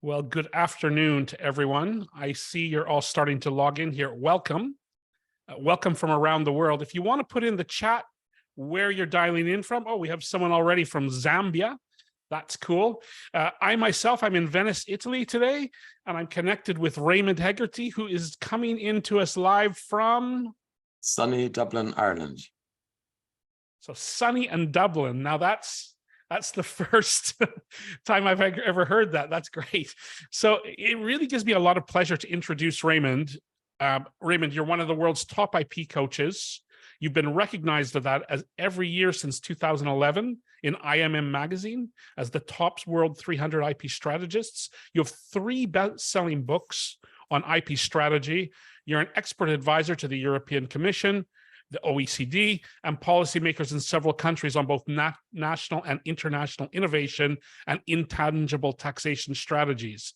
Well, good afternoon to everyone. I see you're all starting to log in here. Welcome. Welcome from around the world. If you want to put in the chat where you're dialing in from. Oh, we have someone already from Zambia. That's cool. I'm in Venice, Italy today, and I'm connected with Raymond Hegarty, who is coming into us live from sunny Dublin, Ireland. So sunny and Dublin. Now that's the first time I've ever heard that. That's great. So it really gives me a lot of pleasure to introduce Raymond. Raymond, you're one of the world's top IP coaches. You've been recognized for that as every year since 2011 in IMM magazine as the top world 300 IP strategists. You have 3 best-selling books on IP strategy. You're an expert advisor to the European Commission, the OECD, and policymakers in several countries on both national and international innovation and intangible taxation strategies.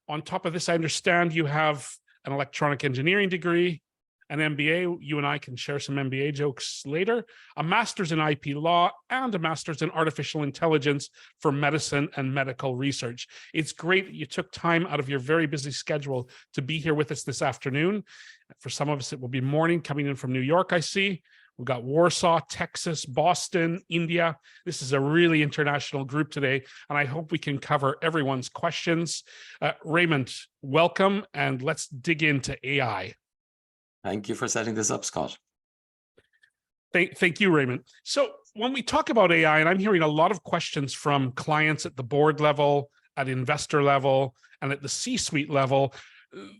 On top of this, I understand you have an electronic engineering degree, an MBA, you and I can share some MBA jokes later, a master's in IP law, and a master's in artificial intelligence for medicine and medical research. It's great that you took time out of your very busy schedule to be here with us this afternoon. For some of us, it will be morning coming in from New York, I see. We've got Warsaw, Texas, Boston, India. This is a really international group today, and I hope we can cover everyone's questions. Raymond, welcome, and let's dig into AI. Thank you for setting this up, Scott. Thank you, Raymond. So when we talk about AI, and I'm hearing a lot of questions from clients at the board level, at investor level, and at the C-suite level,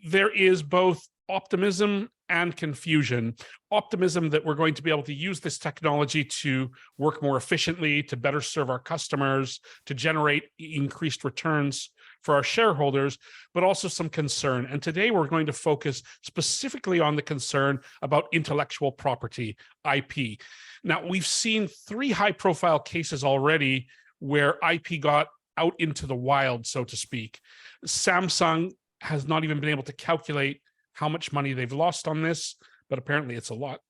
there is both optimism and confusion. Optimism that we're going to be able to use this technology to work more efficiently, to better serve our customers, to generate increased returns for our shareholders, but also some concern. And today we're going to focus specifically on the concern about intellectual property, IP. Now, we've seen 3 high-profile cases already where IP got out into the wild, so to speak. Samsung has not even been able to calculate how much money they've lost on this, but apparently it's a lot.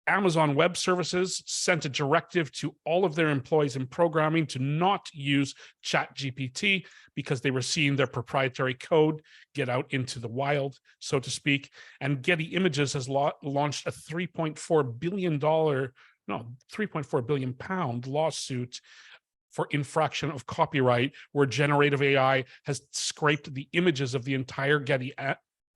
Amazon Web Services sent a directive to all of their employees in programming to not use ChatGPT because they were seeing their proprietary code get out into the wild, so to speak. And Getty Images has launched a £3.4 billion pound lawsuit for infraction of copyright, where generative AI has scraped the images of the entire Getty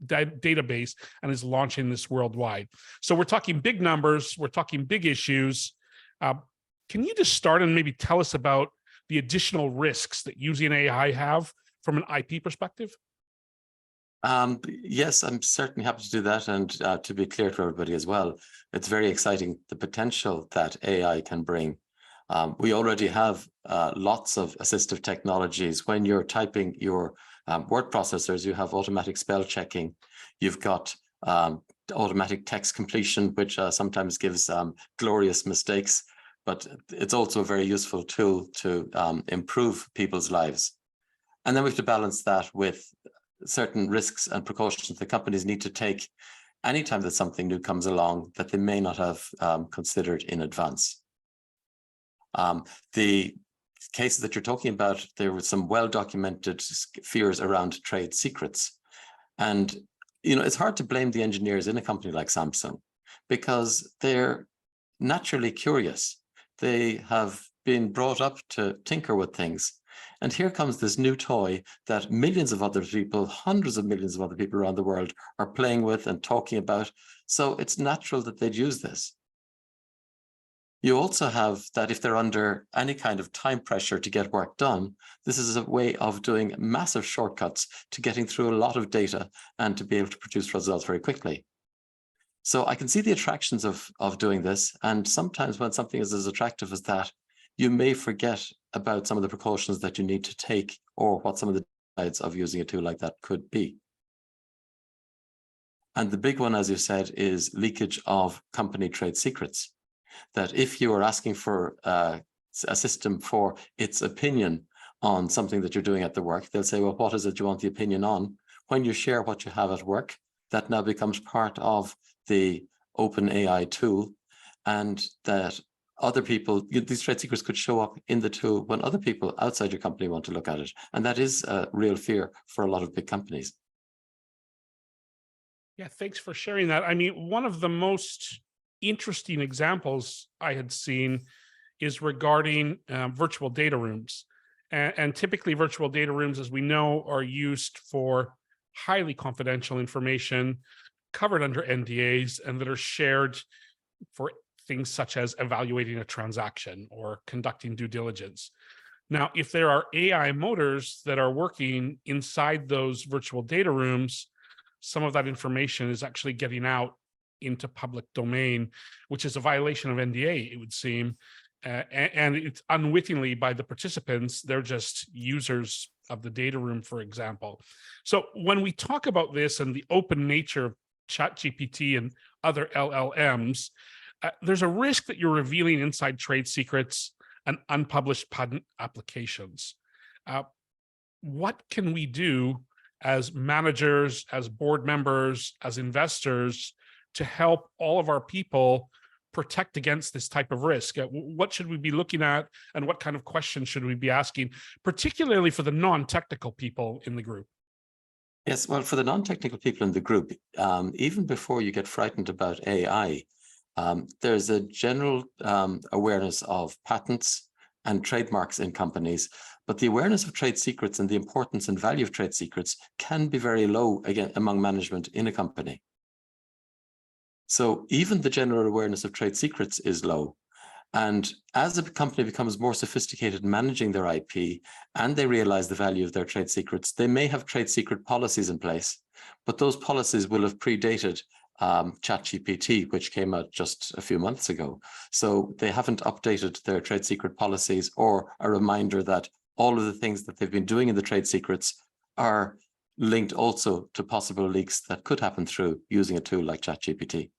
database and is launching this worldwide. So we're talking big numbers, we're talking big issues. Can you just start and maybe tell us about the additional risks that using AI have from an IP perspective? Yes, I'm certainly happy to do that. And to be clear to everybody as well, it's very exciting, the potential that AI can bring. We already have lots of assistive technologies. When you're typing your word processors, you have automatic spell checking. You've got automatic text completion, which sometimes gives glorious mistakes, but it's also a very useful tool to improve people's lives. And then we have to balance that with certain risks and precautions that companies need to take anytime that something new comes along that they may not have considered in advance. The cases that you're talking about, there were some well-documented fears around trade secrets. And, you know, it's hard to blame the engineers in a company like Samsung because they're naturally curious. They have been brought up to tinker with things. And here comes this new toy that millions of other people, hundreds of millions of other people around the world are playing with and talking about. So it's natural that they'd use this. You also have that if they're under any kind of time pressure to get work done, this is a way of doing massive shortcuts to getting through a lot of data and to be able to produce results very quickly. So I can see the attractions of doing this. And sometimes when something is as attractive as that, you may forget about some of the precautions that you need to take or what some of the sides of using a tool like that could be. And the big one, as you said, is leakage of company trade secrets. That if you are asking for a system for its opinion on something that you're doing at the work, they'll say, well, what is it you want the opinion on? When you share what you have at work, that now becomes part of the open AI tool. And that other people, these trade secrets could show up in the tool when other people outside your company want to look at it. And that is a real fear for a lot of big companies. Yeah, thanks for sharing that. I mean, one of the most interesting examples I had seen is regarding virtual data rooms. And typically virtual data rooms, as we know, are used for highly confidential information covered under NDAs and that are shared for things such as evaluating a transaction or conducting due diligence. Now, if there are AI motors that are working inside those virtual data rooms, some of that information is actually getting out into public domain, which is a violation of NDA, it would seem. And it's unwittingly by the participants, they're just users of the data room, for example. So when we talk about this and the open nature of ChatGPT and other LLMs, there's a risk that you're revealing inside trade secrets and unpublished patent applications. What can we do as managers, as board members, as investors to help all of our people protect against this type of risk? What should we be looking at and what kind of questions should we be asking, particularly for the non-technical people in the group? Yes, well, for the non-technical people in the group, even before you get frightened about AI, there's a general awareness of patents and trademarks in companies, but the awareness of trade secrets and the importance and value of trade secrets can be very low, again, among management in a company. So even the general awareness of trade secrets is low. And as a company becomes more sophisticated in managing their IP and they realize the value of their trade secrets, they may have trade secret policies in place, but those policies will have predated ChatGPT, which came out just a few months ago. So they haven't updated their trade secret policies or a reminder that all of the things that they've been doing in the trade secrets are linked also to possible leaks that could happen through using a tool like ChatGPT.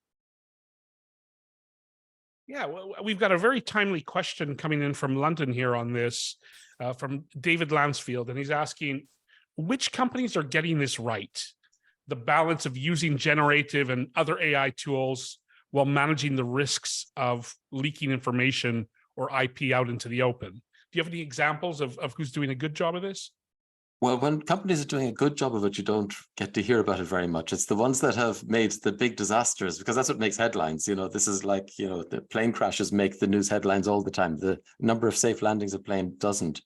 Yeah, well, we've got a very timely question coming in from London here on this, from David Lansfield, and he's asking, which companies are getting this right? The balance of using generative and other AI tools while managing the risks of leaking information or IP out into the open. Do you have any examples of who's doing a good job of this? Well, when companies are doing a good job of it, you don't get to hear about it very much. It's the ones that have made the big disasters, because that's what makes headlines. This is like, the plane crashes make the news headlines all the time. The number of safe landings of plane doesn't.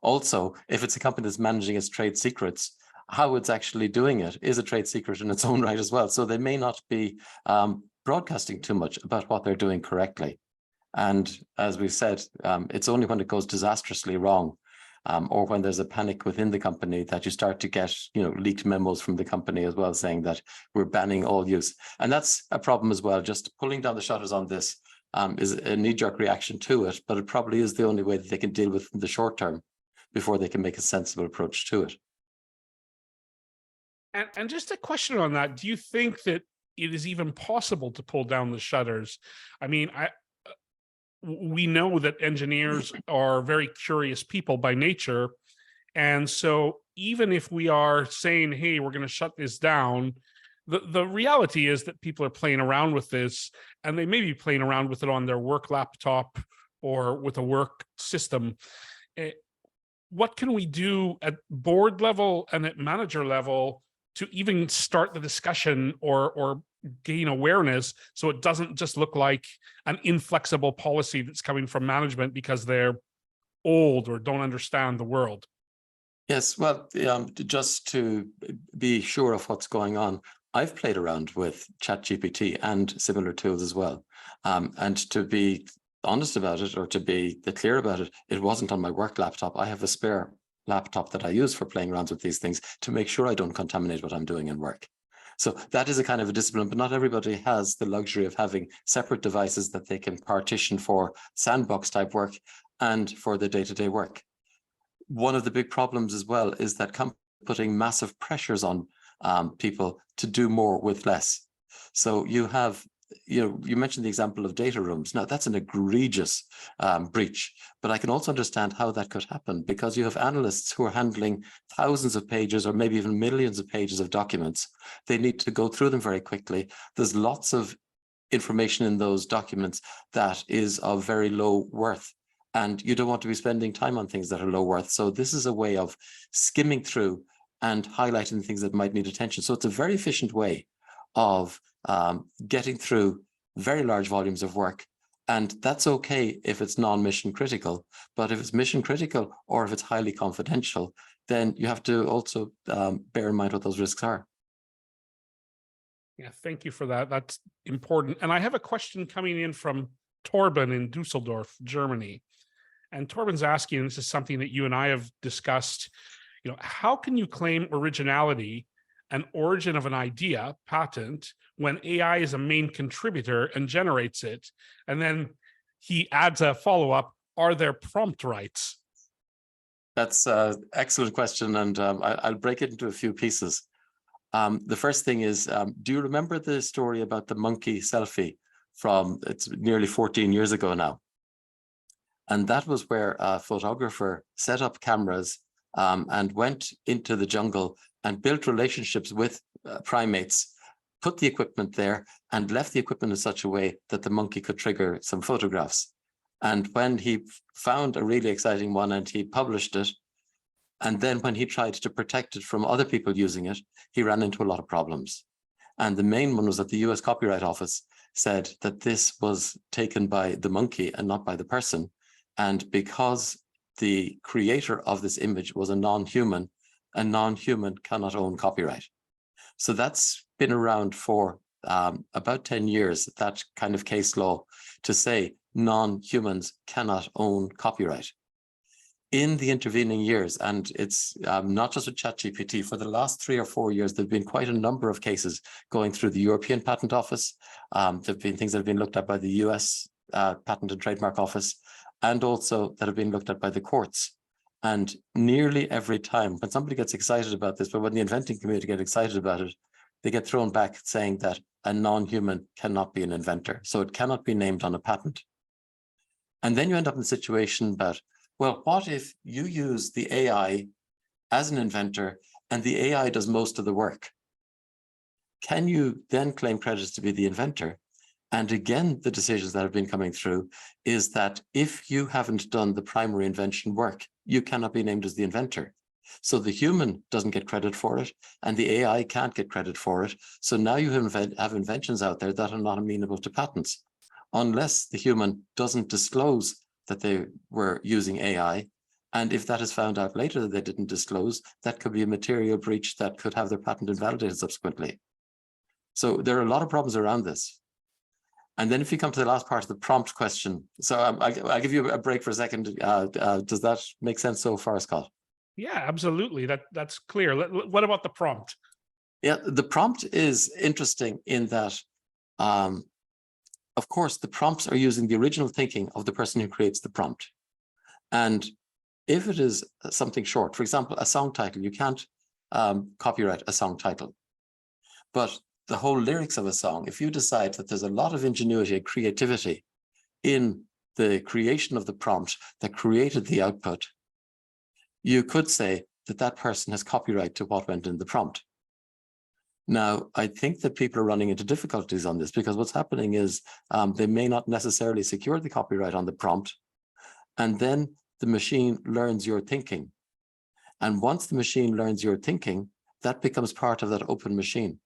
Also, if it's a company that's managing its trade secrets, how it's actually doing it is a trade secret in its own right as well. So they may not be broadcasting too much about what they're doing correctly. And as we've said, it's only when it goes disastrously wrong or when there's a panic within the company that you start to get, leaked memos from the company as well, saying that we're banning all use. And that's a problem as well. Just pulling down the shutters on this is a knee-jerk reaction to it, but it probably is the only way that they can deal with it in the short term before they can make a sensible approach to it. And just a question on that, do you think that it is even possible to pull down the shutters? I mean, we know that engineers are very curious people by nature. And so even if we are saying, hey, we're going to shut this down, the reality is that people are playing around with this, and they may be playing around with it on their work laptop or with a work system. What can we do at board level and at manager level to even start the discussion or gain awareness, so it doesn't just look like an inflexible policy that's coming from management because they're old or don't understand the world? Yes, well, just to be sure of what's going on, I've played around with ChatGPT and similar tools as well. And to be honest about it, or to be clear about it, it wasn't on my work laptop. I have a spare laptop that I use for playing around with these things to make sure I don't contaminate what I'm doing in work. So that is a kind of a discipline, but not everybody has the luxury of having separate devices that they can partition for sandbox type work and for the day-to-day work. One of the big problems as well is that companies are putting massive pressures on people to do more with less. So you have, you mentioned the example of data rooms. Now that's an egregious breach, but I can also understand how that could happen, because you have analysts who are handling thousands of pages or maybe even millions of pages of documents. They need to go through them very quickly. There's lots of information in those documents that is of very low worth. And you don't want to be spending time on things that are low worth. So this is a way of skimming through and highlighting things that might need attention. So it's a very efficient way of getting through very large volumes of work. And that's okay if it's non-mission critical, but if it's mission critical or if it's highly confidential, then you have to also bear in mind what those risks are. Yeah, thank you for that. That's important. And I have a question coming in from Torben in Dusseldorf, Germany. And Torben's asking, and this is something that you and I have discussed, how can you claim originality and origin of an idea, patent, when AI is a main contributor and generates it? And then he adds a follow-up, are there prompt rights? That's an excellent question, and I'll break it into a few pieces. The first thing is, do you remember the story about the monkey selfie it's nearly 14 years ago now? And that was where a photographer set up cameras and went into the jungle and built relationships with primates, put the equipment there and left the equipment in such a way that the monkey could trigger some photographs. And when he found a really exciting one and he published it, and then when he tried to protect it from other people using it, he ran into a lot of problems. And the main one was that the US Copyright Office said that this was taken by the monkey and not by the person. And because the creator of this image was a non-human cannot own copyright. So that's been around for about 10 years, that kind of case law to say non-humans cannot own copyright. In the intervening years, and it's not just with ChatGPT, for the last 3 or 4 years, there have been quite a number of cases going through the European Patent Office. There have been things that have been looked at by the US Patent and Trademark Office, and also that have been looked at by the courts. And nearly every time when somebody gets excited about this, but when the inventing community get excited about it, they get thrown back saying that a non-human cannot be an inventor. So it cannot be named on a patent. And then you end up in a situation that, well, what if you use the AI as an inventor and the AI does most of the work? Can you then claim credit to be the inventor? And again, the decisions that have been coming through is that if you haven't done the primary invention work, you cannot be named as the inventor. So the human doesn't get credit for it, and the AI can't get credit for it. So now you have inventions out there that are not amenable to patents, unless the human doesn't disclose that they were using AI. And if that is found out later that they didn't disclose, that could be a material breach that could have their patent invalidated subsequently. So there are a lot of problems around this. And then if you come to the last part of the prompt question, so I'll give you a break for a second. Does that make sense so far, Scott? Yeah, absolutely. That's clear. What about the prompt? Yeah, the prompt is interesting in that, of course, the prompts are using the original thinking of the person who creates the prompt. And if it is something short, for example, a song title, you can't copyright a song title. But the whole lyrics of a song, if you decide that there's a lot of ingenuity and creativity in the creation of the prompt that created the output, you could say that that person has copyright to what went in the prompt. Now, I think that people are running into difficulties on this because what's happening is they may not necessarily secure the copyright on the prompt, and then the machine learns your thinking. And once the machine learns your thinking, that becomes part of that open machine.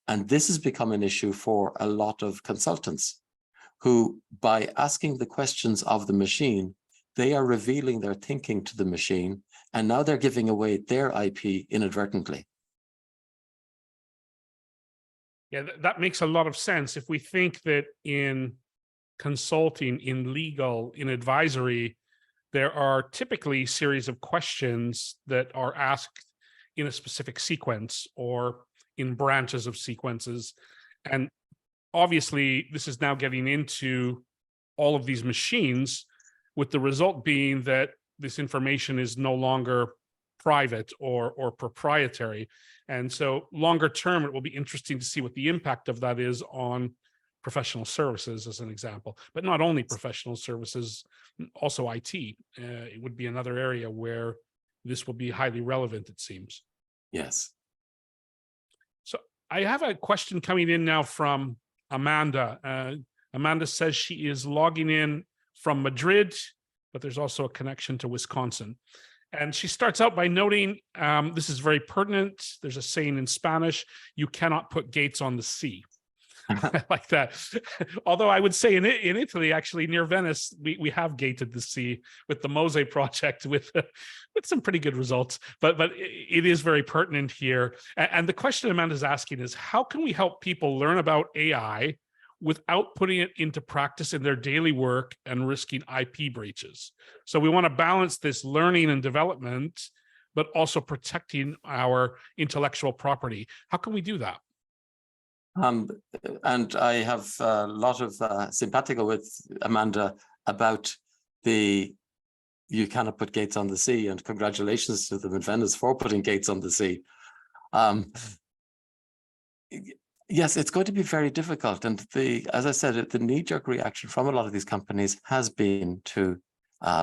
And this has become an issue for a lot of consultants who, by asking the questions of the machine, they are revealing their thinking to the machine, and now they're giving away their IP inadvertently. Yeah, that makes a lot of sense. If we think that in consulting, in legal, in advisory, there are typically a series of questions that are asked in a specific sequence or in branches of sequences. And obviously, this is now getting into all of these machines, with the result being that this information is no longer private or proprietary. And so longer term, it will be interesting to see what the impact of that is on professional services, as an example, but not only professional services, also IT. It would be another area where this will be highly relevant, it seems. Yes. So I have a question coming in now from Amanda. Amanda says she is logging in from Madrid, but there's also a connection to Wisconsin. And she starts out by noting, this is very pertinent. There's a saying in Spanish, you cannot put gates on the sea. I like that. Although I would say in Italy, actually near Venice, we have gated the sea with the Mose project with some pretty good results. But it is very pertinent here. And the question Amanda's asking is, how can we help people learn about AI without putting it into practice in their daily work and risking IP breaches? So we want to balance this learning and development, but also protecting our intellectual property. How can we do that? And I have a lot of simpatico with Amanda about the you cannot put gates on the sea, and congratulations to them in Venice for putting gates on the sea. Yes, it's going to be very difficult. And as I said, the knee-jerk reaction from a lot of these companies has been to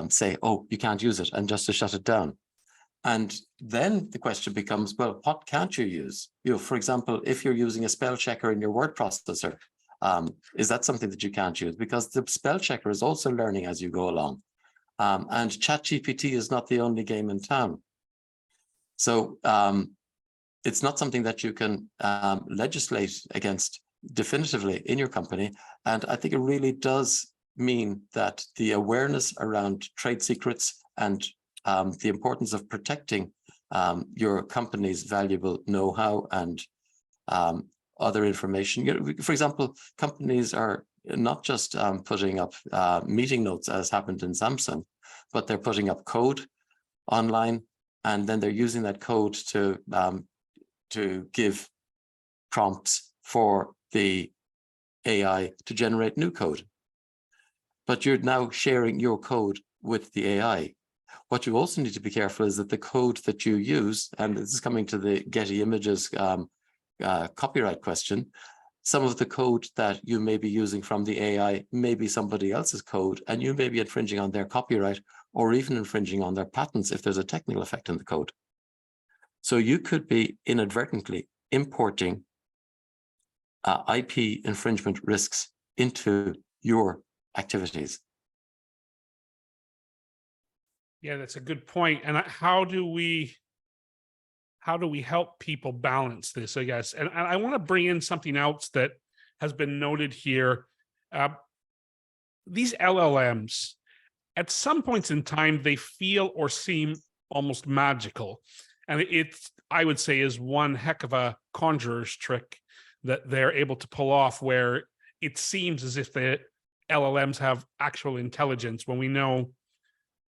say, oh, you can't use it, and just to shut it down. And then the question becomes, well, what can't you use? For example, if you're using a spell checker in your word processor, is that something that you can't use? Because the spell checker is also learning as you go along. And ChatGPT is not the only game in town. So it's not something that you can legislate against definitively in your company. And I think it really does mean that the awareness around trade secrets and the importance of protecting your company's valuable know-how and other information. For example, companies are not just putting up meeting notes, as happened in Samsung, but they're putting up code online, and then they're using that code to give prompts for the AI to generate new code. But you're now sharing your code with the AI. What you also need to be careful is that the code that you use, and this is coming to the Getty Images copyright question, some of the code that you may be using from the AI may be somebody else's code, and you may be infringing on their copyright or even infringing on their patents if there's a technical effect in the code. So you could be inadvertently importing IP infringement risks into your activities. Yeah, that's a good point. And how do we help people balance this, I guess? And I want to bring in something else that has been noted here. These LLMs, at some points in time, they feel or seem almost magical. And I would say, is one heck of a conjurer's trick that they're able to pull off, where it seems as if the LLMs have actual intelligence, when we know,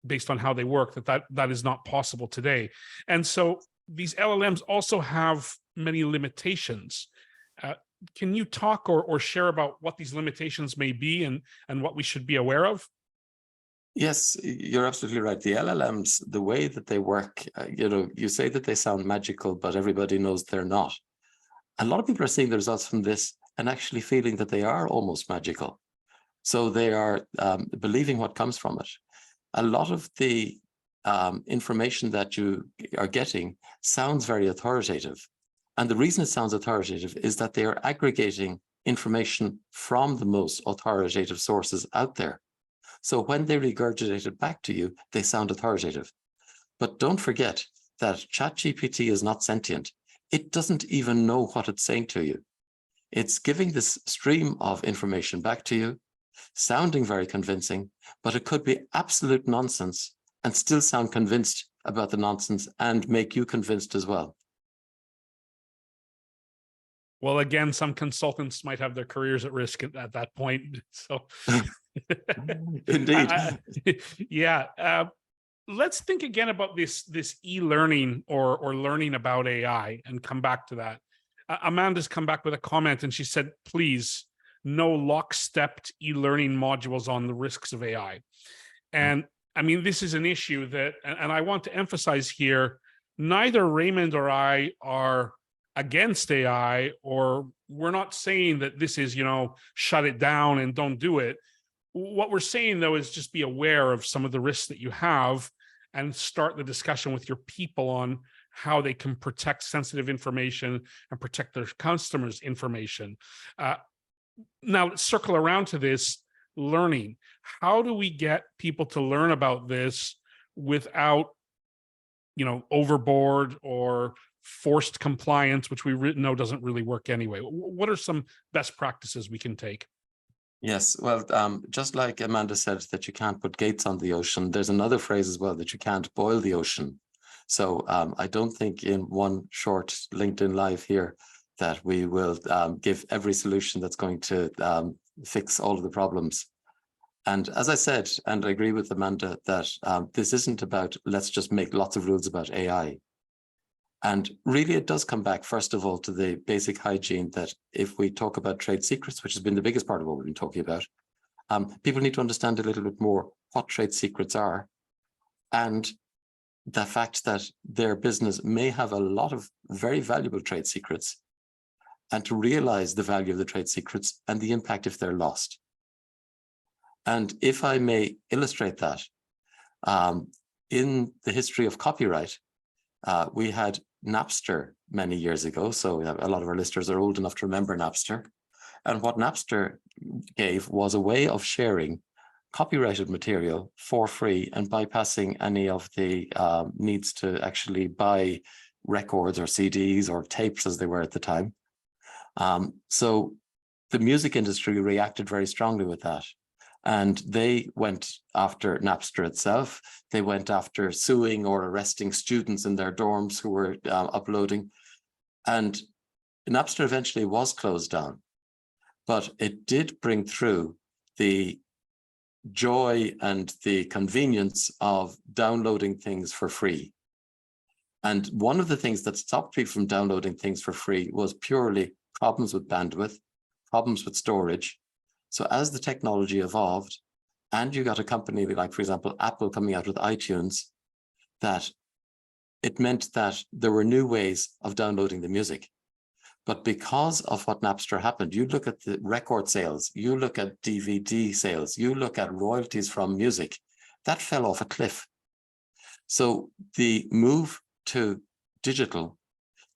based on how they work, that is not possible today. And so these LLMs also have many limitations. Can you talk or share about what these limitations may be and what we should be aware of? Yes, you're absolutely right. The LLMs, the way that they work, you say that they sound magical, but everybody knows they're not. A lot of people are seeing the results from this and actually feeling that they are almost magical. So they are believing what comes from it. A lot of the information that you are getting sounds very authoritative. And the reason it sounds authoritative is that they are aggregating information from the most authoritative sources out there. So when they regurgitate it back to you, they sound authoritative. But don't forget that ChatGPT is not sentient. It doesn't even know what it's saying to you. It's giving this stream of information back to you, sounding very convincing, but it could be absolute nonsense and still sound convinced about the nonsense and make you convinced as well. Well, again, some consultants might have their careers at risk at that point. So, indeed, yeah. Let's think again about this e-learning or learning about AI, and come back to that. Amanda's come back with a comment, and she said, "Please, no lockstepped e-learning modules on the risks of AI." And I mean, this is an issue that, and I want to emphasize here, neither Raymond or I are against AI, or we're not saying that this is, shut it down and don't do it. What we're saying, though, is just be aware of some of the risks that you have and start the discussion with your people on how they can protect sensitive information and protect their customers' information. now let's circle around to this learning. How do we get people to learn about this without, overboard or forced compliance, which we know doesn't really work anyway? What are some best practices we can take? Yes, well, just like Amanda said that you can't put gates on the ocean, there's another phrase as well that you can't boil the ocean. So I don't think in one short LinkedIn Live here that we will give every solution that's going to fix all of the problems. And as I said, and I agree with Amanda, that this isn't about let's just make lots of rules about AI. And really, it does come back, first of all, to the basic hygiene that if we talk about trade secrets, which has been the biggest part of what we've been talking about, people need to understand a little bit more what trade secrets are, and the fact that their business may have a lot of very valuable trade secrets, and to realize the value of the trade secrets and the impact if they're lost. And if I may illustrate that, in the history of copyright, we had Napster many years ago. So a lot of our listeners are old enough to remember Napster. And what Napster gave was a way of sharing copyrighted material for free and bypassing any of the needs to actually buy records or CDs or tapes as they were at the time. So the music industry reacted very strongly with that. And they went after Napster itself. They went after suing or arresting students in their dorms who were uploading. And Napster eventually was closed down, but it did bring through the joy and the convenience of downloading things for free. And one of the things that stopped people from downloading things for free was purely problems with bandwidth, problems with storage. So as the technology evolved, and you got a company like, for example, Apple coming out with iTunes, that it meant that there were new ways of downloading the music. But because of what Napster happened, you look at the record sales, you look at DVD sales, you look at royalties from music, that fell off a cliff. So the move to digital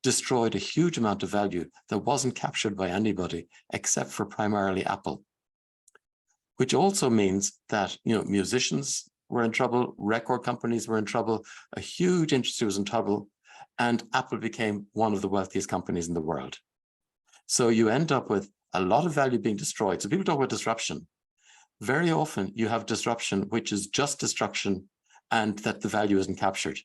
destroyed a huge amount of value that wasn't captured by anybody except for primarily Apple. Which also means that, musicians were in trouble, record companies were in trouble, a huge industry was in trouble, and Apple became one of the wealthiest companies in the world. So you end up with a lot of value being destroyed. So people talk about disruption. Very often you have disruption, which is just destruction, and that the value isn't captured.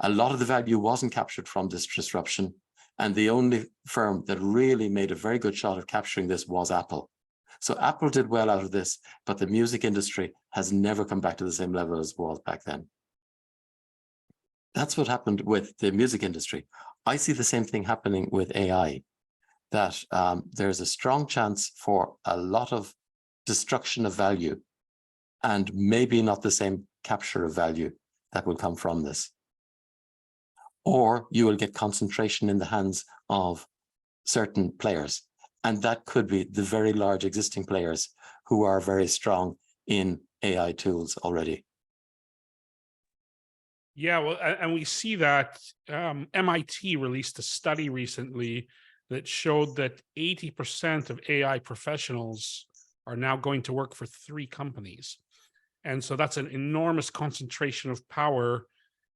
A lot of the value wasn't captured from this disruption, and the only firm that really made a very good shot at capturing this was Apple. So Apple did well out of this, but the music industry has never come back to the same level as it was back then. That's what happened with the music industry. I see the same thing happening with AI, that there's a strong chance for a lot of destruction of value and maybe not the same capture of value that will come from this. Or you will get concentration in the hands of certain players. And that could be the very large existing players who are very strong in AI tools already. Yeah, well, and we see that MIT released a study recently that showed that 80% of AI professionals are now going to work for 3 companies. And so that's an enormous concentration of power.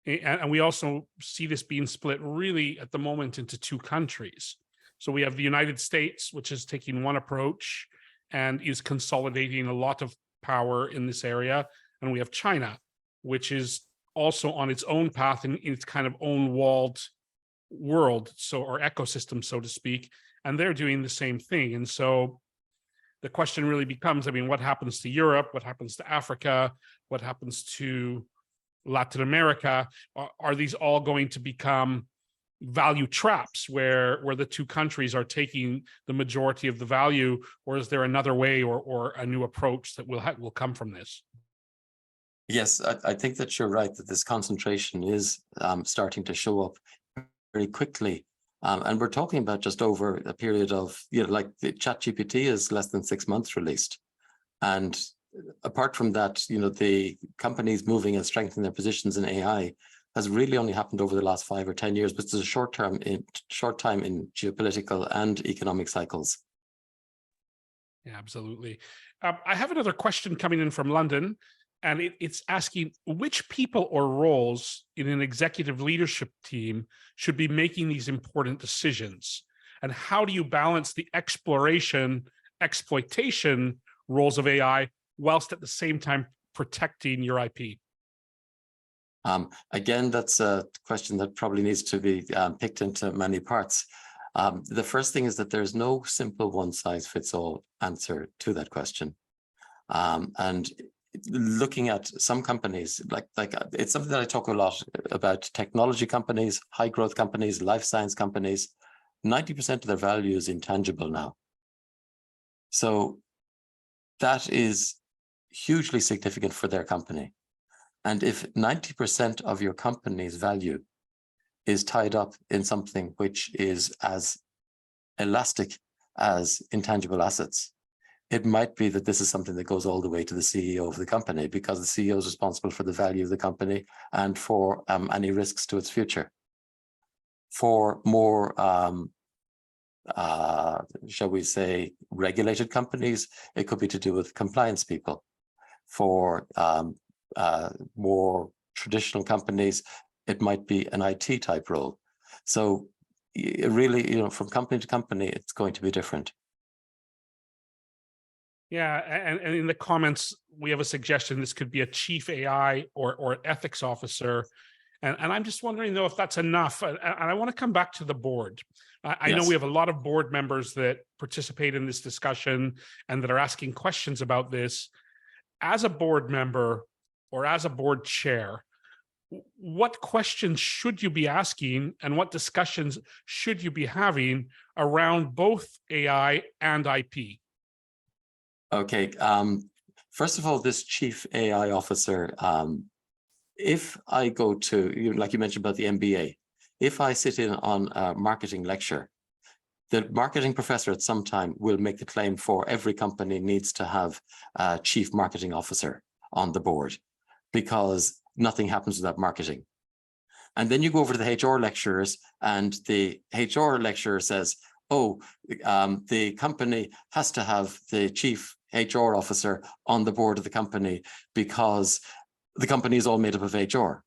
And we also see this being split really at the moment into 2 countries. So we have the United States, which is taking one approach and is consolidating a lot of power in this area. And we have China, which is also on its own path in its kind of own walled world, or ecosystem, so to speak. And they're doing the same thing. And so the question really becomes, what happens to Europe? What happens to Africa? What happens to Latin America? Are these all going to become value traps where the 2 countries are taking the majority of the value, or is there another way or a new approach that will come from this? Yes, I think that you're right, that this concentration is starting to show up very quickly. And we're talking about just over a period of, like the ChatGPT is less than 6 months released. And apart from that, the companies moving and strengthening their positions in AI has really only happened over the last 5 or 10 years, but it's a short time in geopolitical and economic cycles. Yeah, absolutely. I have another question coming in from London, and it's asking which people or roles in an executive leadership team should be making these important decisions, and how do you balance the exploitation roles of AI whilst at the same time protecting your IP? Again, that's a question that probably needs to be picked into many parts. The first thing is that there's no simple one-size-fits-all answer to that question. And looking at some companies, like it's something that I talk a lot about: technology companies, high growth companies, life science companies. 90% of their value is intangible now. So that is hugely significant for their company. And if 90% of your company's value is tied up in something which is as elastic as intangible assets, it might be that this is something that goes all the way to the CEO of the company, because the CEO is responsible for the value of the company and for any risks to its future. For more, shall we say, regulated companies, it could be to do with compliance people. For more traditional companies, it might be an IT type role. So really, from company to company, it's going to be different. Yeah, and in the comments, we have a suggestion this could be a chief AI or ethics officer. And I'm just wondering, though, if that's enough. And I want to come back to the board. I know we have a lot of board members that participate in this discussion and that are asking questions about this. As a board member or as a board chair, what questions should you be asking and what discussions should you be having around both AI and IP? Okay. First of all, this chief AI officer, if I go to, like you mentioned about the MBA, if I sit in on a marketing lecture, the marketing professor at some time will make the claim for every company needs to have a chief marketing officer on the board, because nothing happens without marketing. And then you go over to the HR lecturers, and the HR lecturer says, oh, the company has to have the chief HR officer on the board of the company because the company is all made up of HR.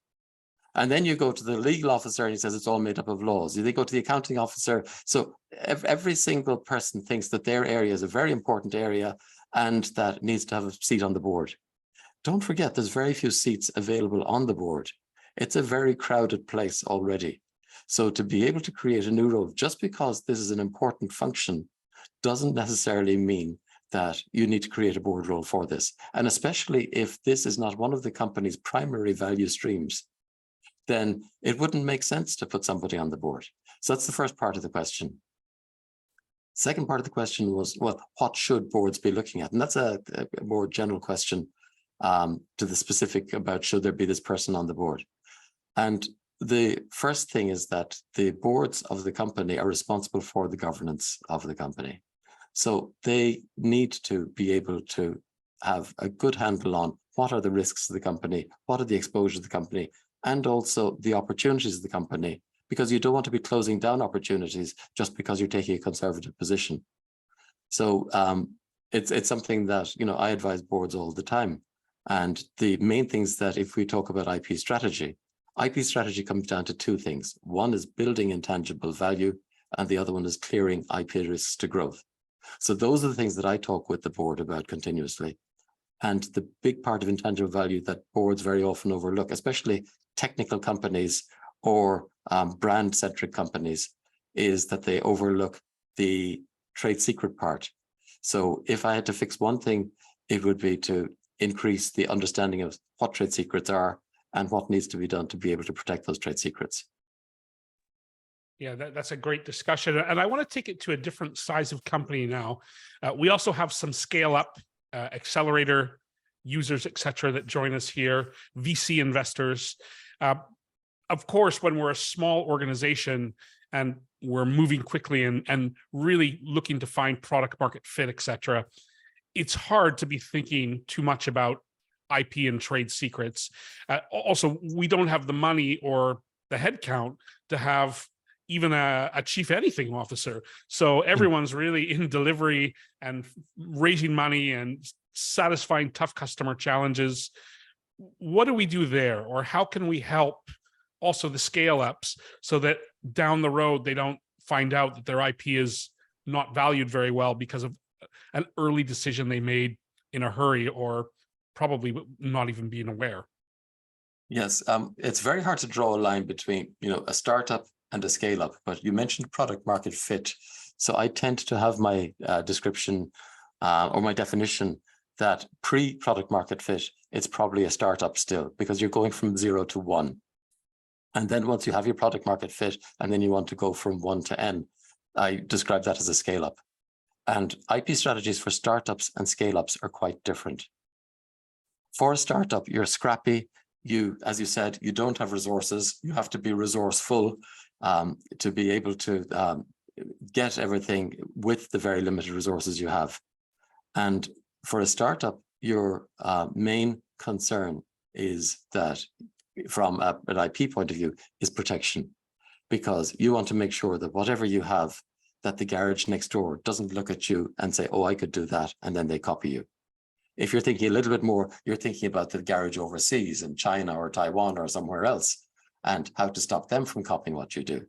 And then you go to the legal officer and he says it's all made up of laws. You then go to the accounting officer. So every single person thinks that their area is a very important area and that needs to have a seat on the board. Don't forget, there's very few seats available on the board. It's a very crowded place already. So to be able to create a new role, just because this is an important function, doesn't necessarily mean that you need to create a board role for this. And especially if this is not one of the company's primary value streams, then it wouldn't make sense to put somebody on the board. So that's the first part of the question. Second part of the question was, well, what should boards be looking at? And that's a more general question to the specific about should there be this person on the board. And the first thing is that the boards of the company are responsible for the governance of the company. So they need to be able to have a good handle on what are the risks of the company, what are the exposures of the company, and also the opportunities of the company, because you don't want to be closing down opportunities just because you're taking a conservative position. So it's something that, I advise boards all the time. And the main things that if we talk about IP strategy comes down to two things. One is building intangible value, and the other one is clearing IP risks to growth. So those are the things that I talk with the board about continuously. And the big part of intangible value that boards very often overlook, especially technical companies or brand-centric companies, is that they overlook the trade secret part. So if I had to fix one thing, it would be to increase the understanding of what trade secrets are and what needs to be done to be able to protect those trade secrets. Yeah, that's a great discussion. And I want to take it to a different size of company now. We also have some scale up accelerator users, et cetera, that join us here, VC investors. Of course, when we're a small organization and we're moving quickly and really looking to find product market fit, et cetera, it's hard to be thinking too much about IP and trade secrets. Also, we don't have the money or the headcount to have even a chief anything officer. So everyone's really in delivery and raising money and satisfying tough customer challenges. What do we do there? Or how can we help also the scale ups so that down the road, they don't find out that their IP is not valued very well because of an early decision they made in a hurry, or probably not even being aware? Yes, it's very hard to draw a line between, a startup and a scale up, but you mentioned product market fit. So I tend to have my description or my definition that pre-product market fit, it's probably a startup still, because you're going from 0 to 1. And then once you have your product market fit, and then you want to go from 1 to N, I describe that as a scale up. And IP strategies for startups and scale ups are quite different. For a startup, you're scrappy. As you said, you don't have resources. You have to be resourceful to be able to get everything with the very limited resources you have. And for a startup, your main concern is that, from an IP point of view, is protection, because you want to make sure that whatever you have, that the garage next door doesn't look at you and say, oh, I could do that, and then they copy you. If you're thinking a little bit more, you're thinking about the garage overseas in China or Taiwan or somewhere else, and how to stop them from copying what you do.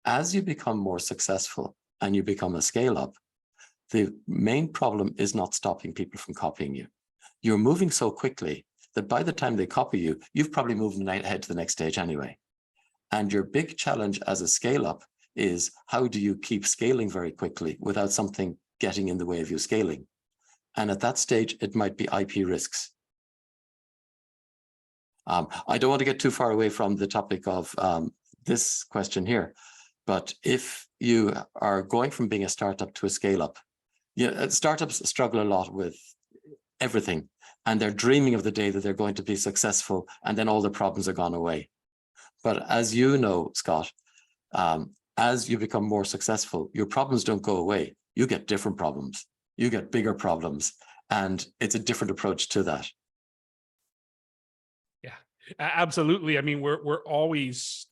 As you become more successful and you become a scale up, the main problem is not stopping people from copying you. You're moving so quickly that by the time they copy you, you've probably moved ahead to the next stage anyway. And your big challenge as a scale up is, how do you keep scaling very quickly without something getting in the way of you scaling? And at that stage, it might be IP risks. I don't want to get too far away from the topic of this question here, but if you are going from being a startup to a scale up, startups struggle a lot with everything, and they're dreaming of the day that they're going to be successful, and then all the problems are gone away. But as you know, Scott, as you become more successful, your problems don't go away. You get different problems. You get bigger problems, and it's a different approach to that. Yeah, absolutely. I mean, we're always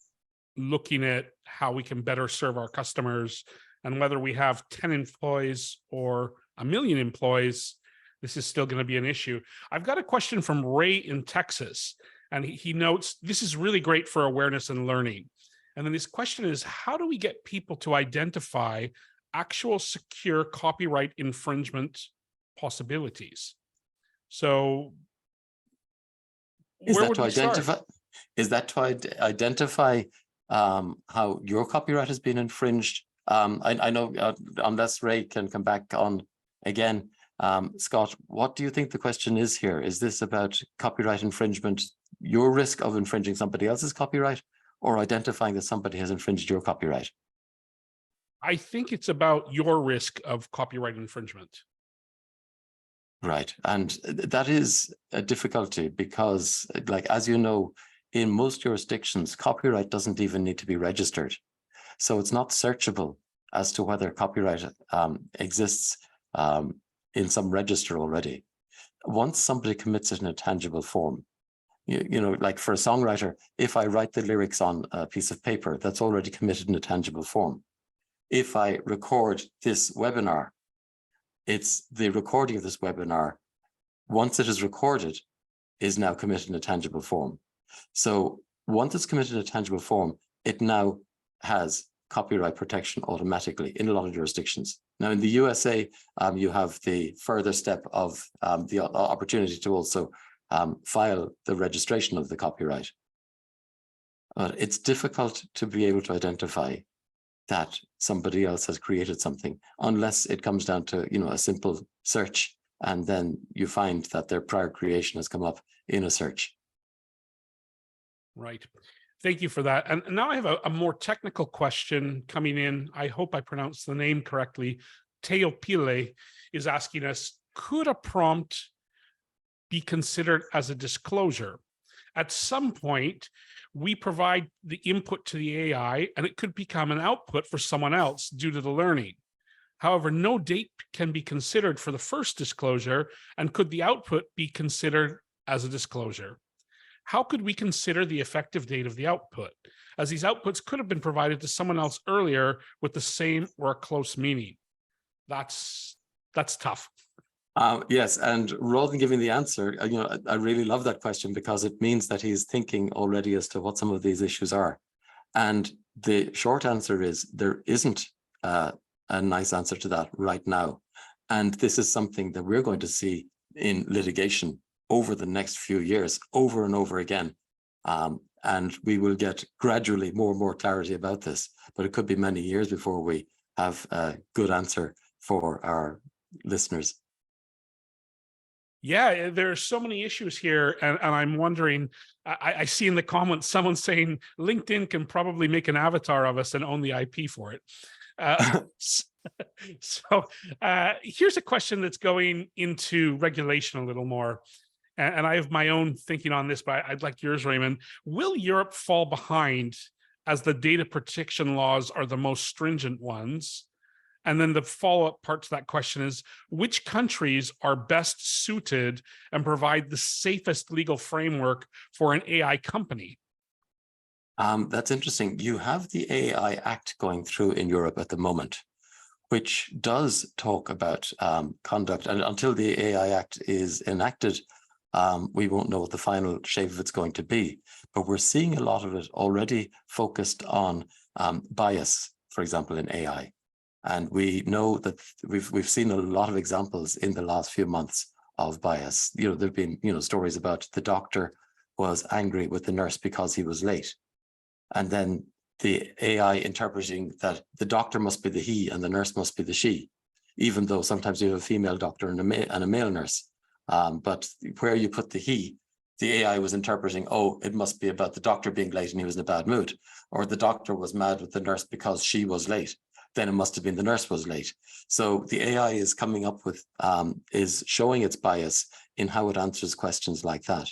looking at how we can better serve our customers, and whether we have 10 employees or 1 million employees, this is still going to be an issue. I've got a question from Ray in Texas, and he notes, this is really great for awareness and learning. And then his question is, how do we get people to identify actual secure copyright infringement possibilities? So Is that to identify how your copyright has been infringed? I know, unless Ray can come back on again, Scott, what do you think the question is here? Is this about copyright infringement, your risk of infringing somebody else's copyright, or identifying that somebody has infringed your copyright? I think it's about your risk of copyright infringement. Right. And that is a difficulty because, like, as you know, in most jurisdictions, copyright doesn't even need to be registered. So it's not searchable as to whether copyright exists in some register already. Once somebody commits it in a tangible form, you know, like for a songwriter, if I write the lyrics on a piece of paper, that's already committed in a tangible form. If I record this webinar, it's the recording of this webinar, once it is recorded, is now committed in a tangible form. So once it's committed in a tangible form, it now has copyright protection automatically in a lot of jurisdictions. Now in the USA, you have the further step of the opportunity to also file the registration of the copyright. But it's difficult to be able to identify that somebody else has created something unless it comes down to, you know, a simple search, and then you find that their prior creation has come up in a search. Right. Thank you for that. And now I have a more technical question coming in. I hope I pronounced the name correctly. Teopile is asking us, could a prompt be considered as a disclosure? At some point, we provide the input to the AI, and it could become an output for someone else due to the learning. However, no date can be considered for the first disclosure, and could the output be considered as a disclosure? how could we consider the effective date of the output, as these outputs could have been provided to someone else earlier with the same or a close meaning? That's tough. Yes, and rather than giving the answer, I really love that question because it means that he's thinking already as to what some of these issues are. And the short answer is there isn't a nice answer to that right now. And this is something that we're going to see in litigation over the next few years, over and over again. And we will get gradually more and more clarity about this, but it could be many years before we have a good answer for our listeners. Yeah, there are so many issues here, and I'm wondering, I see in the comments someone saying LinkedIn can probably make an avatar of us and own the IP for it. So here's a question that's going into regulation a little more, and I have my own thinking on this, but I'd like yours, Raymond. Will Europe fall behind as the data protection laws are the most stringent ones? And then the follow-up part to that question is, which countries are best suited and provide the safest legal framework for an AI company? That's interesting. You have the AI Act going through in Europe at the moment, which does talk about conduct. And until the AI Act is enacted, we won't know what the final shape of it's going to be. But we're seeing a lot of it already focused on bias, for example, in AI. And we know that we've seen a lot of examples in the last few months of bias. There've been stories about the doctor was angry with the nurse because he was late, and then the AI interpreting that the doctor must be the he and the nurse must be the she, even though sometimes you have a female doctor and a male nurse. But where you put the he, the AI was interpreting, oh, it must be about the doctor being late and he was in a bad mood, or the doctor was mad with the nurse because she was late. Then it must have been the nurse was late. So the AI is coming up with, is showing its bias in how it answers questions like that.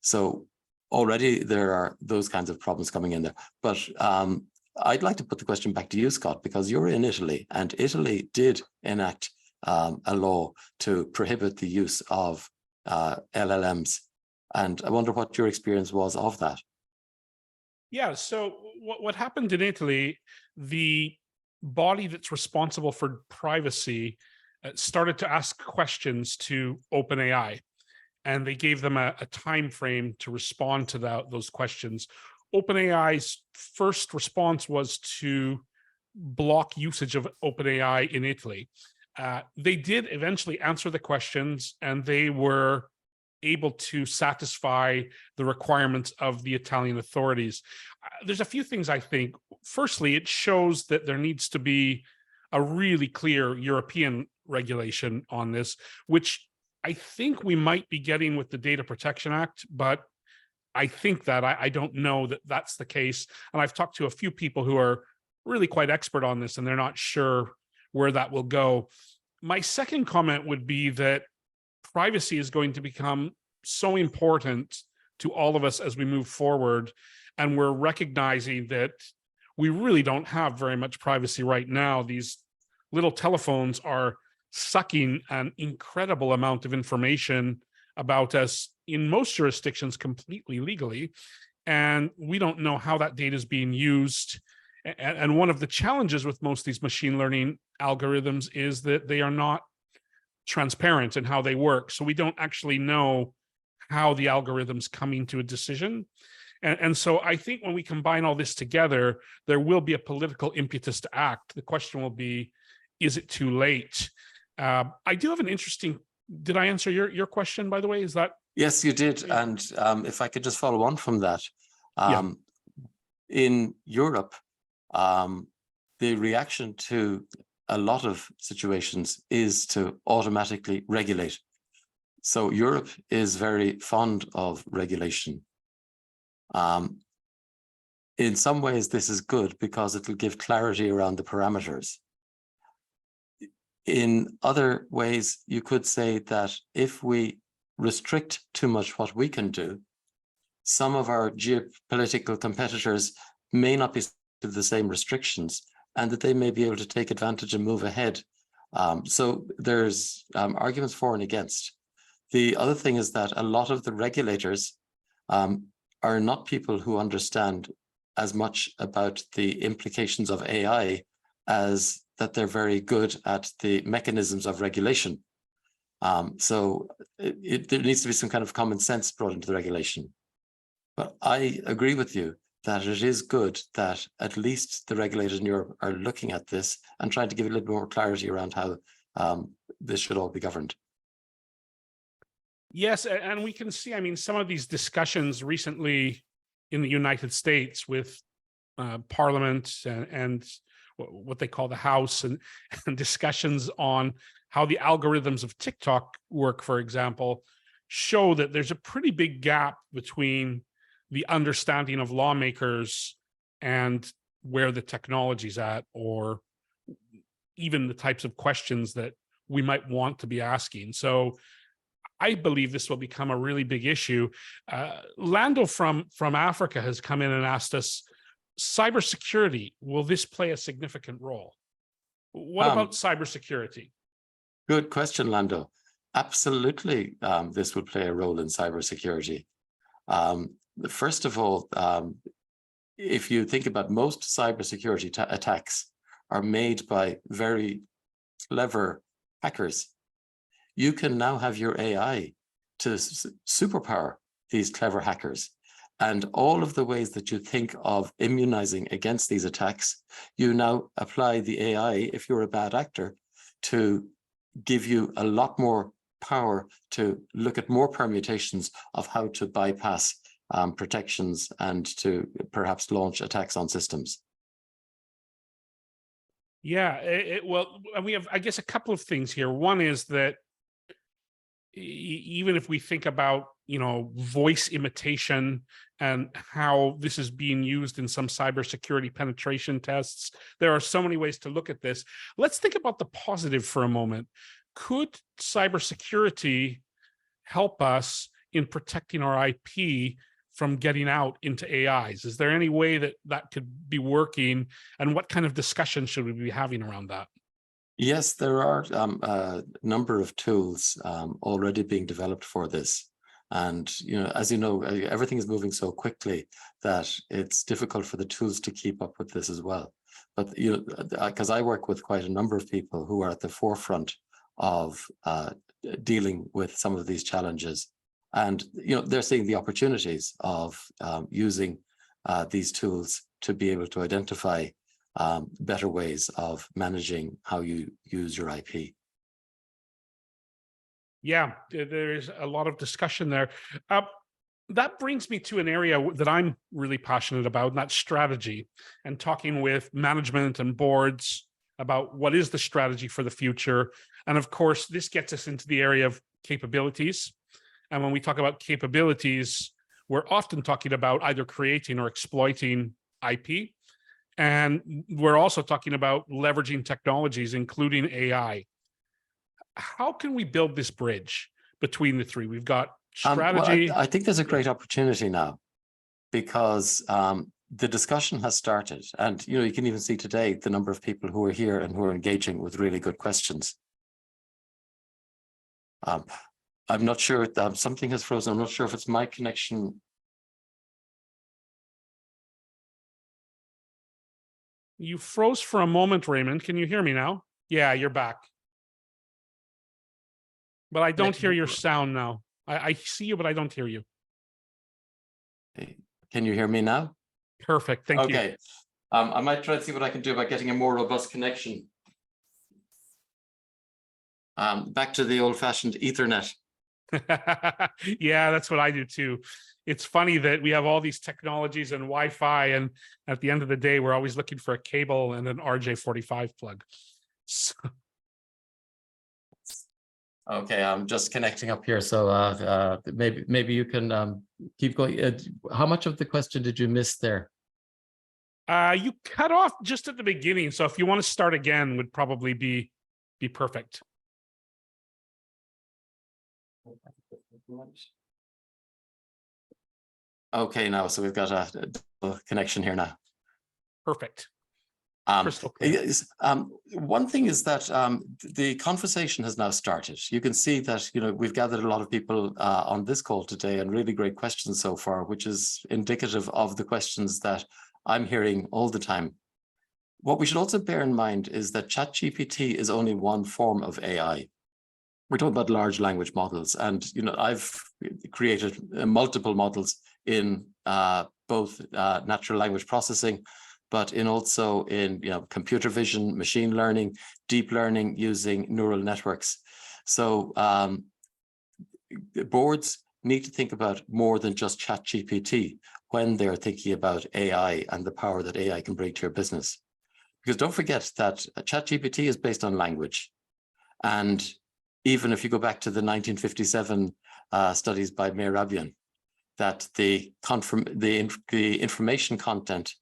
So already there are those kinds of problems coming in there. But I'd like to put the question back to you, Scott, because you're in Italy, and Italy did enact a law to prohibit the use of LLMs. And I wonder what your experience was of that. Yeah, so what happened in Italy, the body that's responsible for privacy started to ask questions to OpenAI, and they gave them a time frame to respond to those questions. OpenAI's first response was to block usage of OpenAI in Italy. They did eventually answer the questions, and they were able to satisfy the requirements of the Italian authorities. There's a few things I think. Firstly, it shows that there needs to be a really clear European regulation on this, which I think we might be getting with the Data Protection Act, but I think that I don't know that that's the case. And I've talked to a few people who are really quite expert on this, and they're not sure where that will go. My second comment would be that privacy is going to become so important to all of us as we move forward. And we're recognizing that we really don't have very much privacy right now. These little telephones are sucking an incredible amount of information about us in most jurisdictions completely legally. And we don't know how that data is being used. And one of the challenges with most of these machine learning algorithms is that they are not transparent in how they work. So we don't actually know how the algorithm's coming to a decision. And so I think when we combine all this together, there will be a political impetus to act. The question will be, is it too late? I do have an interesting, did I answer your question, by the way? Is that? Yes, you did. And if I could just follow on from that, Yeah. in Europe, the reaction to a lot of situations is to automatically regulate. So Europe is very fond of regulation. In some ways, this is good because it will give clarity around the parameters. In other ways, you could say that if we restrict too much what we can do, some of our geopolitical competitors may not be to the same restrictions, and that they may be able to take advantage and move ahead. So there's arguments for and against. The other thing is that a lot of the regulators are not people who understand as much about the implications of AI as that they're very good at the mechanisms of regulation. So there needs to be some kind of common sense brought into the regulation. But I agree with you that it is good that at least the regulators in Europe are looking at this and trying to give a little more clarity around how this should all be governed. Yes, and we can see, I mean, some of these discussions recently in the United States with Parliament and what they call the House, and discussions on how the algorithms of TikTok work, for example, show that there's a pretty big gap between the understanding of lawmakers and where the technology's at, or even the types of questions that we might want to be asking. So I believe this will become a really big issue. Lando from Africa has come in and asked us, cybersecurity, will this play a significant role? What about cybersecurity? Good question, Lando. Absolutely, this will play a role in cybersecurity. First of all, if you think about most cybersecurity attacks are made by very clever hackers. You can now have your AI to superpower these clever hackers. And all of the ways that you think of immunizing against these attacks, you now apply the AI, if you're a bad actor, to give you a lot more power to look at more permutations of how to bypass protections and to perhaps launch attacks on systems. Yeah, well, we have, I guess, a couple of things here. One is that even if we think about, voice imitation and how this is being used in some cybersecurity penetration tests, there are so many ways to look at this. Let's think about the positive for a moment. Could cybersecurity help us in protecting our IP from getting out into AIs? Is there any way that that could be working, and what kind of discussion should we be having around that? Yes, there are a number of tools already being developed for this. And, as you know, everything is moving so quickly that it's difficult for the tools to keep up with this as well. But, because I work with quite a number of people who are at the forefront of dealing with some of these challenges. And, they're seeing the opportunities of using these tools to be able to identify better ways of managing how you use your IP. Yeah, there's a lot of discussion there. That brings me to an area that I'm really passionate about, and that's strategy, and talking with management and boards about what is the strategy for the future. And of course, this gets us into the area of capabilities. And when we talk about capabilities, we're often talking about either creating or exploiting IP. And we're also talking about leveraging technologies, including AI. How can we build this bridge between the three? We've got strategy. Well, I think there's a great opportunity now, because the discussion has started. And, you can even see today the number of people who are here and who are engaging with really good questions. I'm not sure, something has frozen. I'm not sure if it's my connection. You froze for a moment, Raymond. Can you hear me now? Yeah, you're back. But I don't hear your sound now. I see you, but I don't hear you. Can you hear me now? Perfect. Thank you. Okay. I might try to see what I can do about getting a more robust connection. Back to the old-fashioned Ethernet. Yeah, that's what I do too. It's funny that we have all these technologies and Wi-Fi, and at the end of the day, we're always looking for a cable and an RJ45 plug. So... Okay, I'm just connecting up here, so maybe you can keep going. How much of the question did you miss there? You cut off just at the beginning, so if you want to start again, would probably be perfect. Okay, now so we've got a connection here now. Perfect. Crystal clear. One thing is that the conversation has now started. You can see that we've gathered a lot of people on this call today, and really great questions so far, which is indicative of the questions that I'm hearing all the time. What we should also bear in mind is that ChatGPT is only one form of AI. We're talking about large language models, and I've created multiple models in both natural language processing, but also in computer vision, machine learning, deep learning using neural networks. So boards need to think about more than just ChatGPT when they're thinking about AI and the power that AI can bring to your business. Because don't forget that ChatGPT is based on language. And even if you go back to the 1957 studies by Mehrabian, that the information content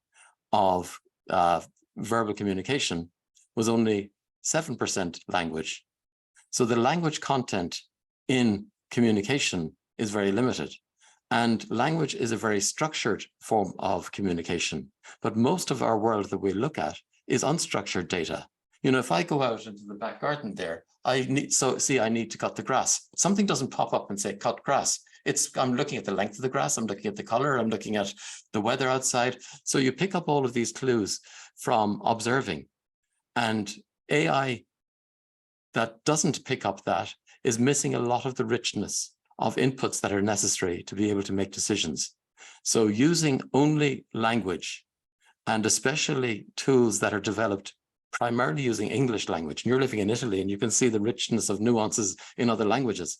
of verbal communication was only 7% language. So the language content in communication is very limited. And language is a very structured form of communication. But most of our world that we look at is unstructured data. If I go out into the back garden there, I need to cut the grass. Something doesn't pop up and say cut grass. I'm looking at the length of the grass, I'm looking at the color, I'm looking at the weather outside. So you pick up all of these clues from observing. And AI that doesn't pick up that is missing a lot of the richness of inputs that are necessary to be able to make decisions. So using only language, and especially tools that are developed primarily using English language, and you're living in Italy and you can see the richness of nuances in other languages,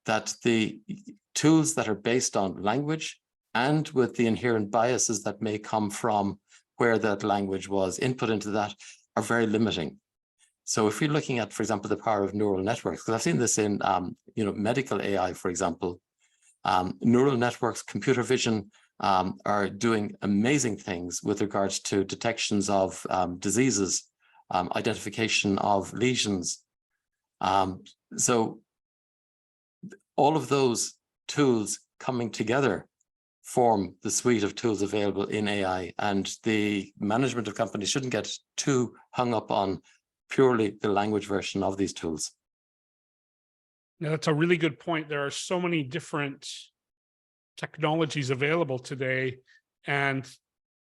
that the tools that are based on language and with the inherent biases that may come from where that language was input into that are very limiting. So if you're looking at, for example, the power of neural networks, because I've seen this in medical AI, for example, neural networks, computer vision are doing amazing things with regards to detections of diseases, identification of lesions. So all of those tools coming together form the suite of tools available in AI, and the management of companies shouldn't get too hung up on purely the language version of these tools. Yeah, that's a really good point. There are so many different technologies available today, and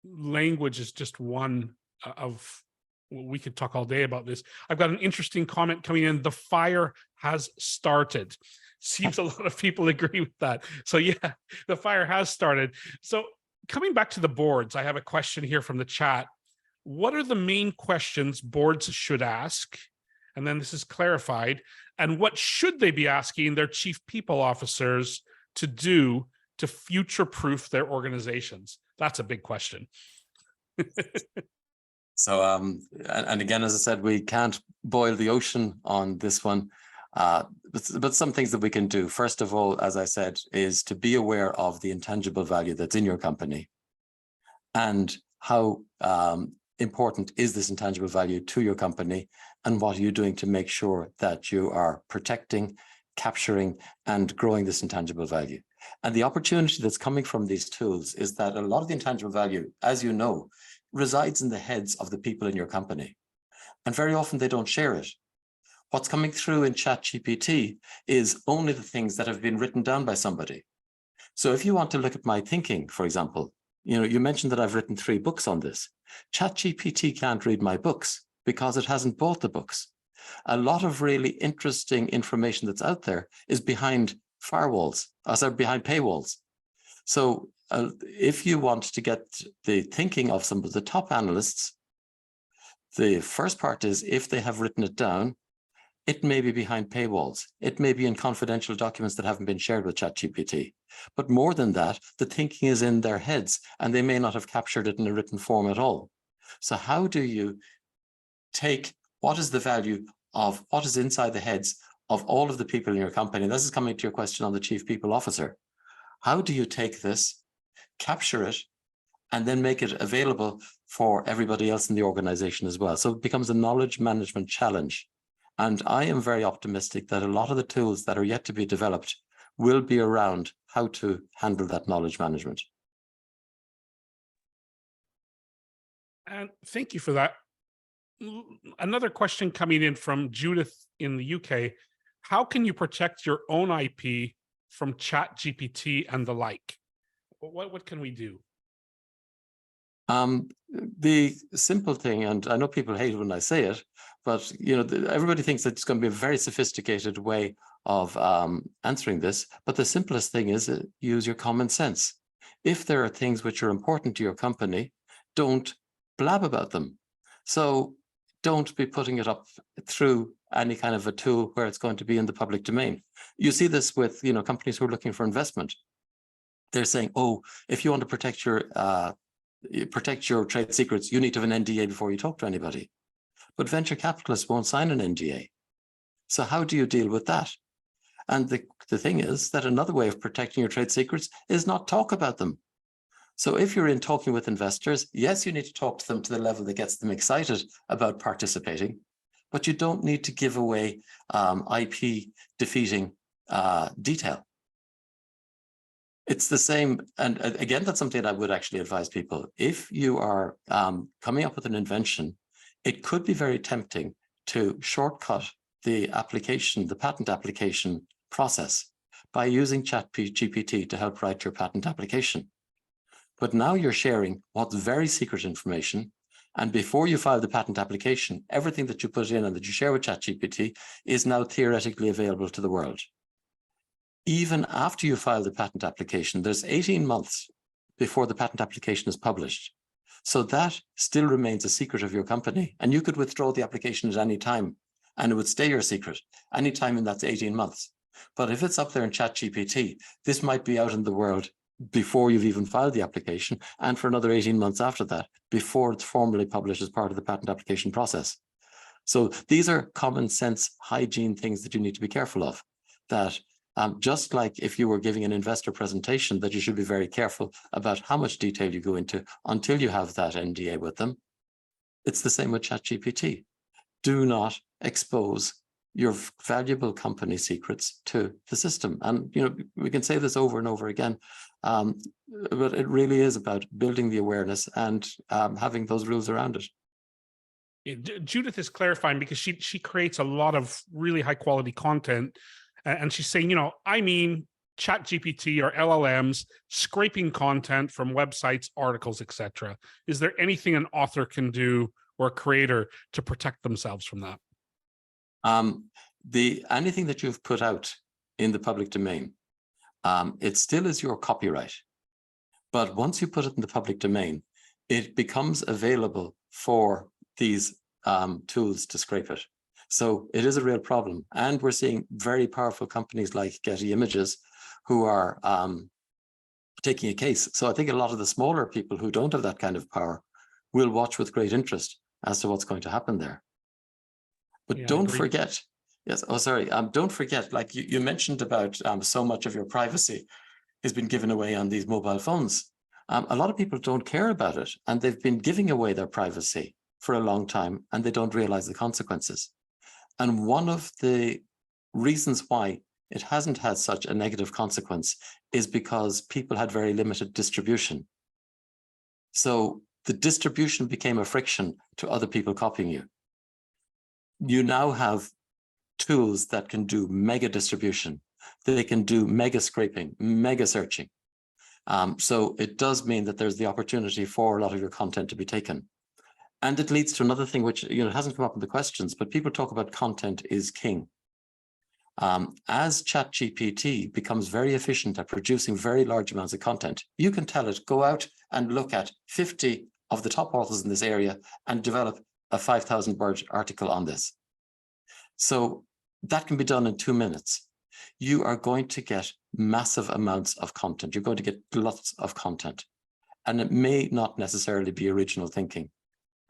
language is just one of, we could talk all day about this. I've got an interesting comment coming in. The fire has started. Seems a lot of people agree with that. So yeah, the fire has started. So coming back to the boards, I have a question here from the chat. What are the main questions boards should ask? And then this is clarified. And what should they be asking their chief people officers to do to future-proof their organizations? That's a big question. So, and again, as I said, we can't boil the ocean on this one, but some things that we can do. First of all, as I said, is to be aware of the intangible value that's in your company and how important is this intangible value to your company, and what are you doing to make sure that you are protecting, capturing, and growing this intangible value. And the opportunity that's coming from these tools is that a lot of the intangible value, as you know, resides in the heads of the people in your company. And very often they don't share it. What's coming through in ChatGPT is only the things that have been written down by somebody. So if you want to look at my thinking, for example, you mentioned that I've written 3 books on this. ChatGPT can't read my books because it hasn't bought the books. A lot of really interesting information that's out there is behind firewalls, behind paywalls. So if you want to get the thinking of some of the top analysts, the first part is if they have written it down, it may be behind paywalls. It may be in confidential documents that haven't been shared with ChatGPT. But more than that, the thinking is in their heads and they may not have captured it in a written form at all. So how do you take what is the value of what is inside the heads of all of the people in your company? This is coming to your question on the chief people officer. How do you take this, capture it, and then make it available for everybody else in the organization as well? So it becomes a knowledge management challenge. And I am very optimistic that a lot of the tools that are yet to be developed will be around how to handle that knowledge management. And thank you for that. Another question coming in from Judith in the UK. How can you protect your own IP from ChatGPT and the like? What can we do? The simple thing, and I know people hate it when I say it, but everybody thinks that it's going to be a very sophisticated way of answering this. But the simplest thing is use your common sense. If there are things which are important to your company, don't blab about them. So don't be putting it up through any kind of a tool where it's going to be in the public domain. You see this with companies who are looking for investment. They're saying, oh, if you want to protect your trade secrets, you need to have an NDA before you talk to anybody. But venture capitalists won't sign an NDA. So how do you deal with that? And the thing is that another way of protecting your trade secrets is not talk about them. So if you're in talking with investors, yes, you need to talk to them to the level that gets them excited about participating, but you don't need to give away IP defeating detail. It's the same, and again, that's something that I would actually advise people. If you are coming up with an invention, it could be very tempting to shortcut the patent application process by using ChatGPT to help write your patent application. But now you're sharing what's very secret information, and before you file the patent application, everything that you put in and that you share with ChatGPT is now theoretically available to the world. Even after you file the patent application, there's 18 months before the patent application is published. So that still remains a secret of your company. And you could withdraw the application at any time and it would stay your secret anytime in that 18 months. But if it's up there in ChatGPT, this might be out in the world before you've even filed the application and for another 18 months after that, before it's formally published as part of the patent application process. So these are common sense hygiene things that you need to be careful of. That just like if you were giving an investor presentation, that you should be very careful about how much detail you go into until you have that NDA with them. It's the same with ChatGPT. Do not expose your valuable company secrets to the system. And we can say this over and over again, but it really is about building the awareness and having those rules around it. Judith is clarifying because she creates a lot of really high quality content. And she's saying, I mean, ChatGPT or LLMs scraping content from websites, articles, etc. Is there anything an author can do or a creator to protect themselves from that? Anything that you've put out in the public domain, it still is your copyright. But once you put it in the public domain, it becomes available for these tools to scrape it. So it is a real problem. And we're seeing very powerful companies like Getty Images who are taking a case. So I think a lot of the smaller people who don't have that kind of power will watch with great interest as to what's going to happen there. But don't forget, don't forget, like you mentioned about so much of your privacy has been given away on these mobile phones. A lot of people don't care about it, and they've been giving away their privacy for a long time, and they don't realize the consequences. And one of the reasons why it hasn't had such a negative consequence is because people had very limited distribution. So the distribution became a friction to other people copying you. You now have tools that can do mega distribution. They can do mega scraping, mega searching. So it does mean that there's the opportunity for a lot of your content to be taken. And it leads to another thing, which it hasn't come up in the questions, but people talk about content is king. As ChatGPT becomes very efficient at producing very large amounts of content, you can tell it, go out and look at 50 of the top authors in this area and develop a 5,000-word article on this. So that can be done in 2 minutes. You are going to get massive amounts of content. You're going to get lots of content. And it may not necessarily be original thinking.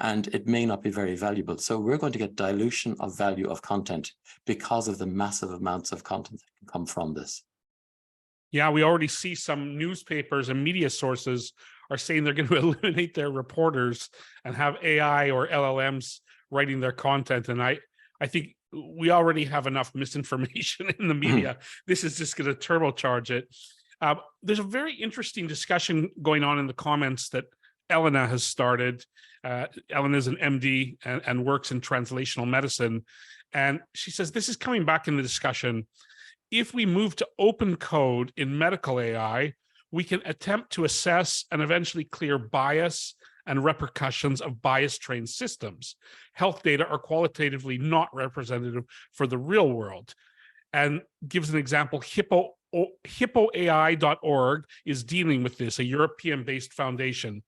And it may not be very valuable. So we're going to get dilution of value of content because of the massive amounts of content that can come from this. Yeah, we already see some newspapers and media sources are saying they're going to eliminate their reporters and have AI or LLMs writing their content. And I think we already have enough misinformation in the media. This is just going to turbocharge it. There's a very interesting discussion going on in the comments that Elena has started. Ellen is an MD and works in translational medicine. And she says, this is coming back in the discussion. If we move to open code in medical AI, we can attempt to assess and eventually clear bias and repercussions of bias-trained systems. Health data are qualitatively not representative for the real world. And gives an example, hippoai.org is dealing with this, a European-based foundation.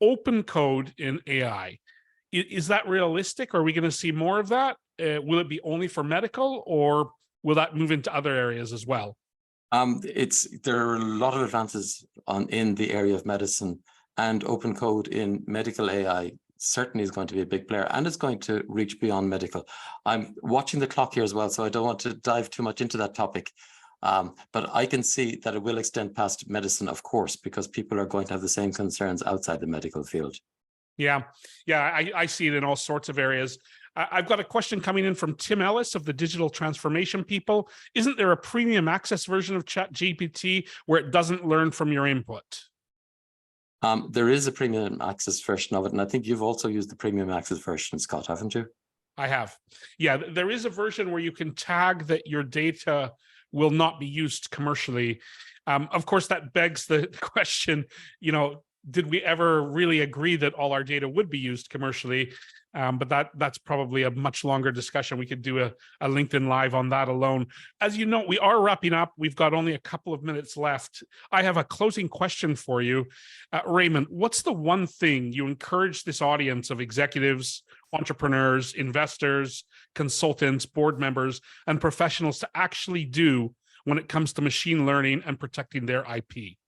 Open code in AI. Is that realistic? Are we going to see more of that? Will it be only for medical, or will that move into other areas as well? There are a lot of advances in the area of medicine, and open code in medical AI certainly is going to be a big player, and it's going to reach beyond medical. I'm watching the clock here as well, so I don't want to dive too much into that topic. But I can see that it will extend past medicine, of course, because people are going to have the same concerns outside the medical field. Yeah, I see it in all sorts of areas. I've got a question coming in from Tim Ellis of the Digital Transformation People. Isn't there a premium access version of ChatGPT where it doesn't learn from your input? There is a premium access version of it, and I think you've also used the premium access version, Scott, haven't you? I have. Yeah, there is a version where you can tag that your data will not be used commercially. Of course, that begs the question, did we ever really agree that all our data would be used commercially? But that's probably a much longer discussion. We could do a LinkedIn Live on that alone. As you know, we are wrapping up. We've got only a couple of minutes left. I have a closing question for you. Raymond, what's the one thing you encourage this audience of executives, entrepreneurs, investors, consultants, board members, and professionals to actually do when it comes to machine learning and protecting their IP?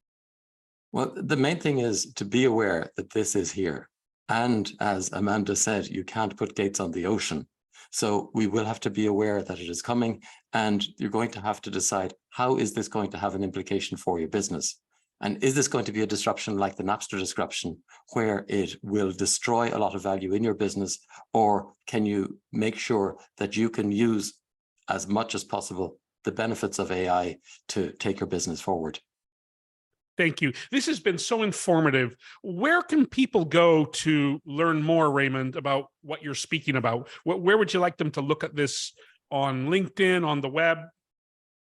Well, the main thing is to be aware that this is here. And as Amanda said, you can't put gates on the ocean. So we will have to be aware that it is coming, and you're going to have to decide, how is this going to have an implication for your business? And is this going to be a disruption like the Napster disruption, where it will destroy a lot of value in your business? Or can you make sure that you can use as much as possible the benefits of AI to take your business forward? Thank you. This has been so informative. Where can people go to learn more, Raymond, about what you're speaking about? Where would you like them to look at this? On LinkedIn, on the web?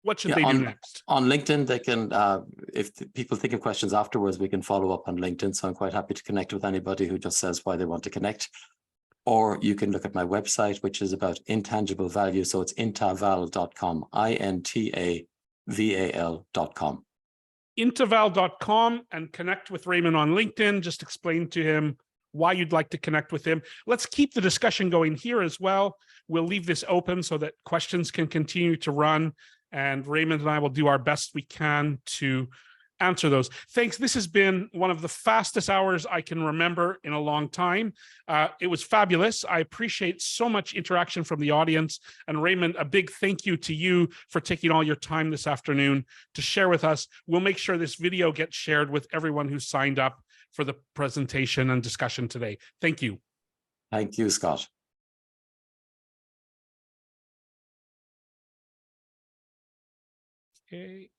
What should they do next? On LinkedIn, they can, if people think of questions afterwards, we can follow up on LinkedIn. So I'm quite happy to connect with anybody who just says why they want to connect. Or you can look at my website, which is about intangible value. So it's intaval.com, intaval.com. Intaval.com, and connect with Raymond on LinkedIn. Just explain to him why you'd like to connect with him. Let's keep the discussion going here as well. We'll leave this open so that questions can continue to run, and Raymond and I will do our best we can to answer those. Thanks. This has been one of the fastest hours I can remember in a long time. It was fabulous. I appreciate so much interaction from the audience. And Raymond, a big thank you to you for taking all your time this afternoon to share with us. We'll make sure this video gets shared with everyone who signed up for the presentation and discussion today. Thank you. Thank you, Scott. Okay.